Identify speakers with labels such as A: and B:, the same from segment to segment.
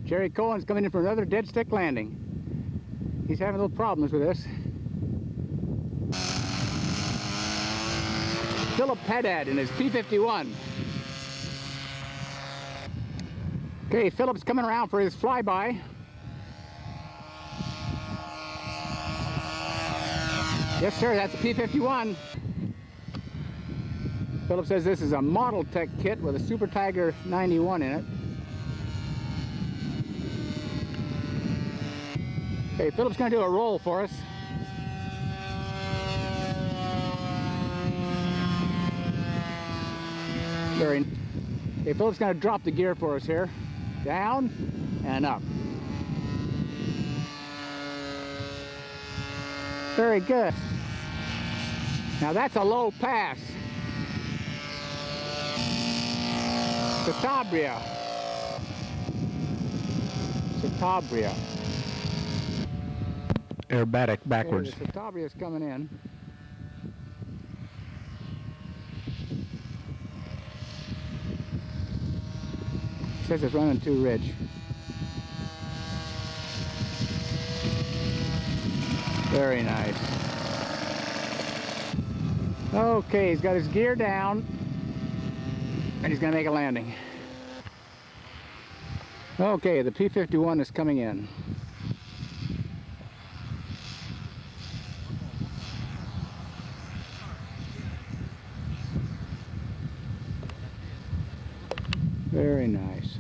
A: Jerry Cohen's coming in for another dead stick landing. He's having little problems with this. Philip Haddad in his P-51. Okay, Philip's coming around for his flyby. Yes, sir, that's a P-51. Philip says this is a Model Tech kit with a Super Tiger 91 in it. Okay, Philip's going to do a roll for us. Okay, Philip's going to drop the gear for us here. Down and up. Very good. Now that's a low pass. Satabria.
B: Aerobatic backwards.
A: Okay, the Satabria is coming in. It says it's running too rich. Very nice. Okay, he's got his gear down and he's going to make a landing. Okay, the P-51 is coming in. Very nice.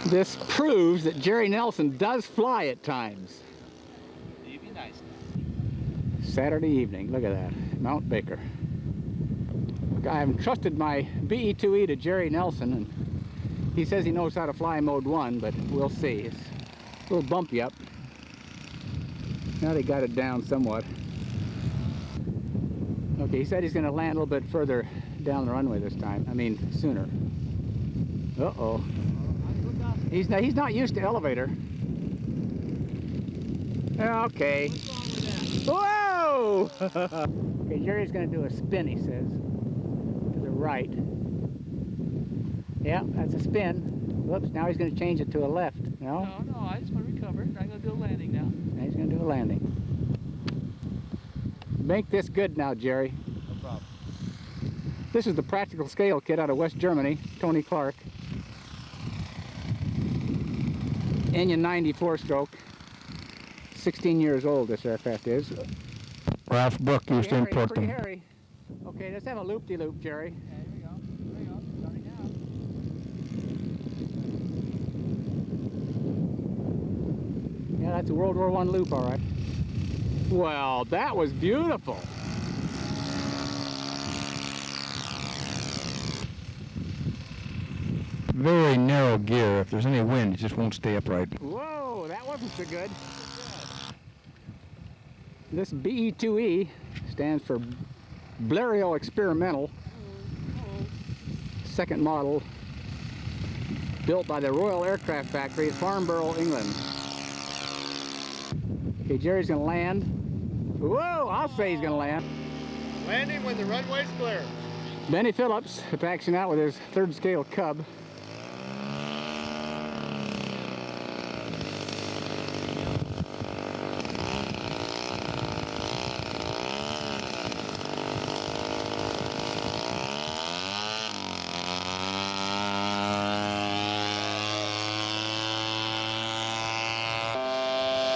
A: This proves that Jerry Nelson does fly at times. Saturday evening, look at that, Mount Baker. I've entrusted my BE-2E to Jerry Nelson, and he says he knows how to fly mode 1, but we'll see. It's a little bumpy up. Now they got it down somewhat. Okay, he said he's going to land a little bit further down the runway this time. I mean, sooner. Uh-oh. He's not used to elevator. Okay. Whoa! Okay, Jerry's going to do a spin, he says. To the right. Yeah, that's a spin. Whoops, now he's going to change it to a left. No?
C: No, I just want to recover. I'm going to do a landing now.
A: Now he's going to do a landing. Make this good now, Jerry.
C: No problem.
A: This is the practical scale kit out of West Germany, Tony Clark. Engine 94 stroke. 16 years old this aircraft is.
B: Ralph Brook used to import them.
A: Hairy. Okay, let's have a loop-de-loop, Jerry.
C: Yeah, here we go. There we go. Starting now.
A: Yeah, that's a World War I loop, all right. Well, that was beautiful.
B: Very narrow gear. If there's any wind, it just won't stay upright.
A: Whoa, that wasn't so good. This BE-2E stands for Blériot Experimental. Second model, built by the Royal Aircraft Factory at Farnborough, England. Okay, Jerry's gonna land. Whoa, I'll say he's gonna land.
D: Landing when the runway's clear.
A: Benny Phillips attaching out with his third scale Cub.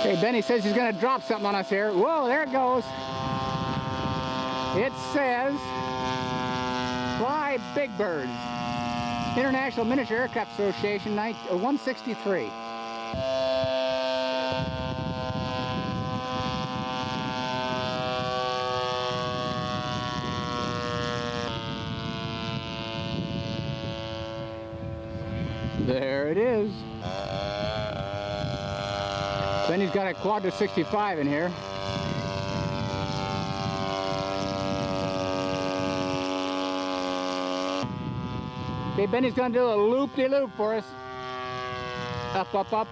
A: Okay, Benny says he's going to drop something on us here. Whoa, there it goes. It says, Fly Big Birds. International Miniature Aircraft Association, 163. There it is. Then he's got a Quadra 65 in here. Okay, Benny's gonna do a loop-de-loop for us. Up, up, up,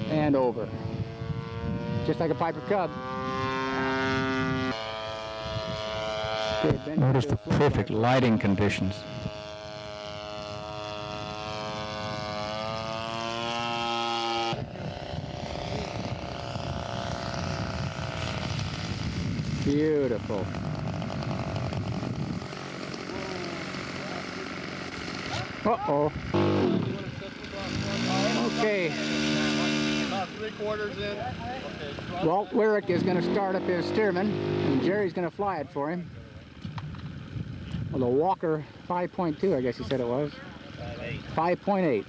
A: and over. Just like a Piper Cub. Okay,
B: Notice the perfect lighting conditions.
A: Beautiful. Uh-oh. Okay.
D: About 3/4 in. Okay.
A: Walt Lyric is going to start up his Stearman, and Jerry's going to fly it for him. Well, the Walker 5.2, I guess he said it was. 5.8.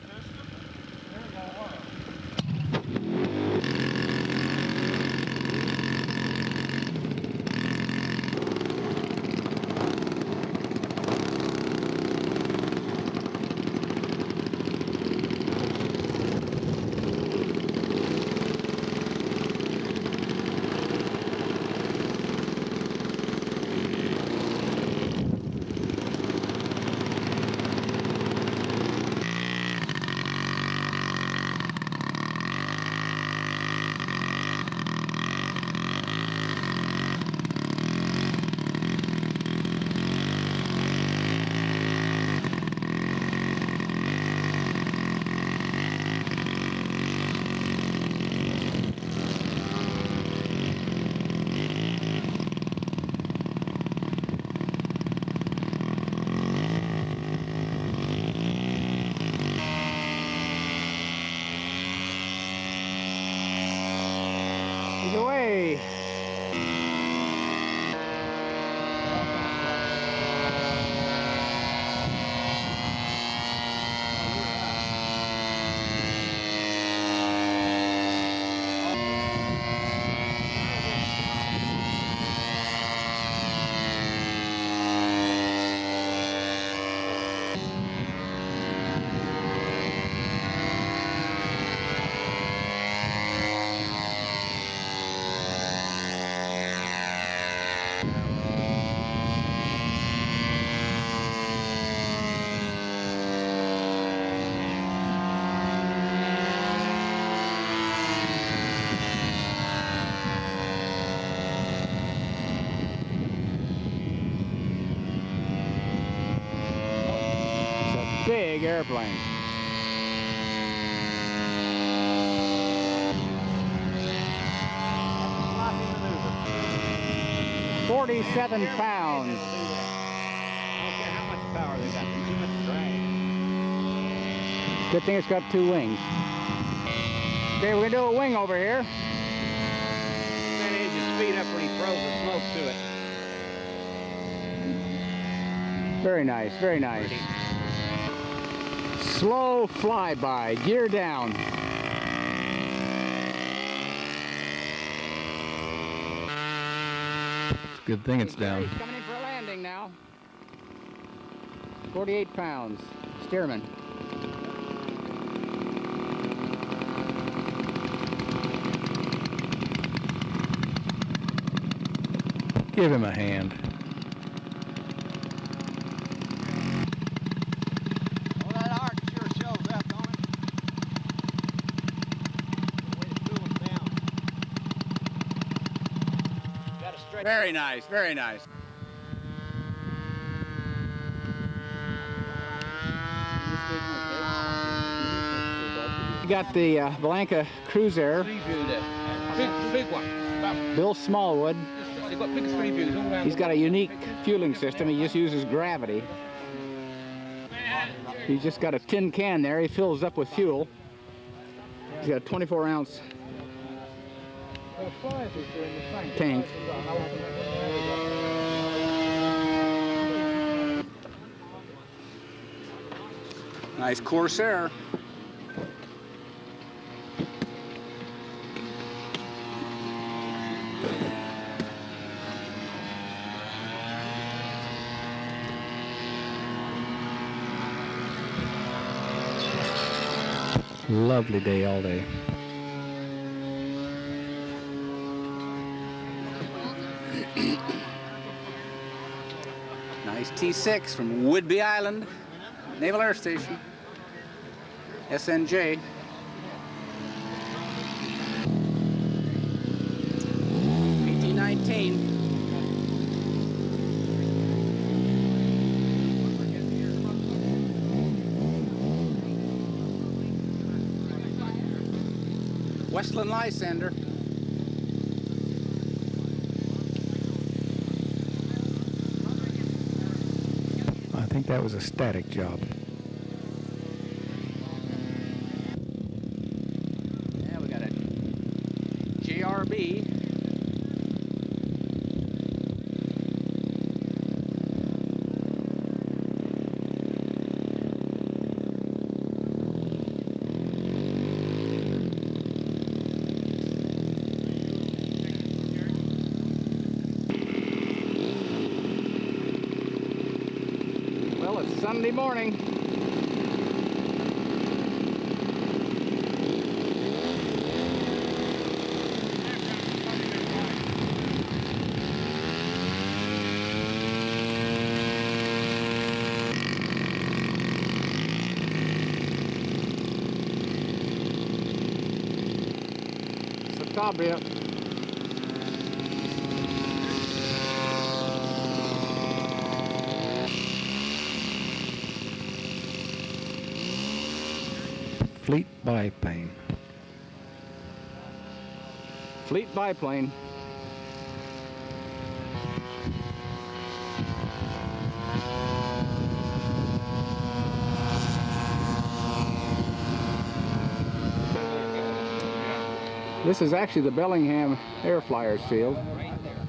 A: He's away. Big airplane.
D: Sloppy maneuver.
A: 47 pounds.
D: I don't care how much power they got. Too much drag.
A: Good thing it's got 2 wings. Okay, we're gonna do a wing over here.
D: Manage his speed up when he throws the smoke to it.
A: Very nice, very nice. Slow flyby, gear down.
B: Good thing it's down.
A: He's coming in for a landing now. 48 pounds, Stearman.
B: Give him a hand.
D: Well, that arc sure shows up, don't it? The way to cool him down. Got to stretch.
A: Very nice, very nice. We got the Blanca Cruise Air,
C: Three view there. Big one.
A: Bill Smallwood.
C: They've got big 3 views all around.
A: He's got a unique fueling system. He just uses gravity. He's just got a tin can there. He fills up with fuel. He's got a 24-ounce tank. Nice Corsair.
B: Lovely day all day.
A: Nice T6 from Whidbey Island, Naval Air Station, SNJ. PT-19. Westland Lysander.
B: think that was a static job.
A: Yeah, we got a JRB. Well, it's Sunday morning. Satabria.
B: Fleet biplane.
A: Fleet biplane. This is actually the Bellingham Air Flyers field.
C: Right there.